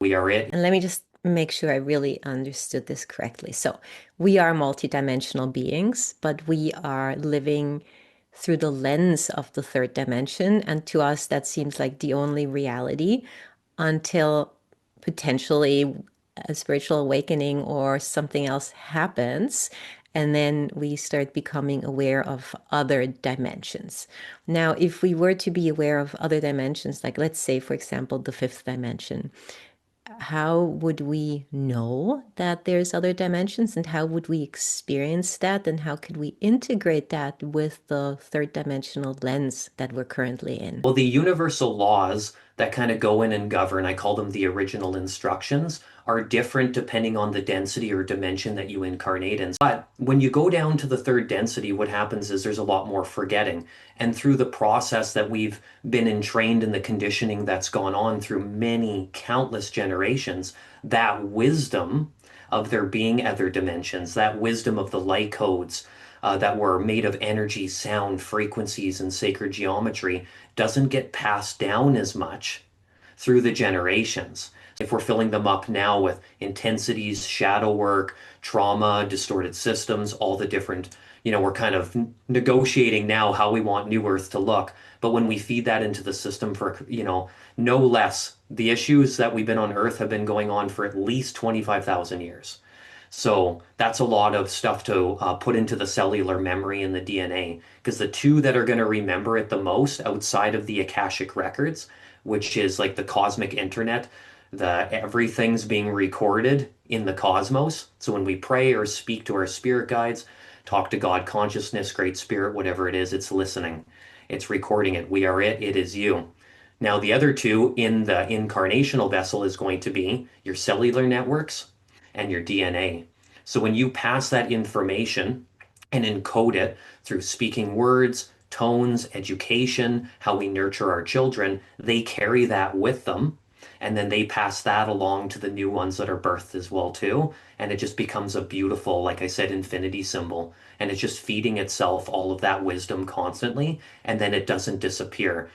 We are it. And let me just make sure I really understood this correctly. So, we are multidimensional beings, but we are living through the lens of the third dimension. And to us, that seems like the only reality until potentially a spiritual awakening or something else happens. And then we start becoming aware of other dimensions. Now, if we were to be aware of other dimensions, like let's say, for example, the fifth dimension, how would we know that there's other dimensions and how would we experience that and how could we integrate that with the third dimensional lens that we're currently in? Well, the universal laws that kind of go in and govern, I call them the original instructions, are different depending on the density or dimension that you incarnate in. But when you go down to the third density, what happens is there's a lot more forgetting. And through the process that we've been entrained in the conditioning that's gone on through many countless generations, that wisdom of there being other dimensions, that wisdom of the light codes, that were made of energy, sound, frequencies, and sacred geometry doesn't get passed down as much through the generations. If we're filling them up now with intensities, shadow work, trauma, distorted systems, all the different, we're kind of negotiating now how we want New Earth to look. But when we feed that into the system for, no less, the issues that we've been on Earth have been going on for at least 25,000 years. So that's a lot of stuff to put into the cellular memory and the DNA, because the two that are going to remember it the most outside of the Akashic records, which is like the cosmic internet, the everything's being recorded in the cosmos. So when we pray or speak to our spirit guides, talk to God consciousness, great spirit, whatever it is, it's listening. It's recording it. We are it, it is you. Now, the other two in the incarnational vessel is going to be your cellular networks and your DNA. So when you pass that information and encode it through speaking words, tones, education, how we nurture our children, they carry that with them. And then they pass that along to the new ones that are birthed as well too. And it just becomes a beautiful, like I said, infinity symbol. And it's just feeding itself all of that wisdom constantly. And then it doesn't disappear.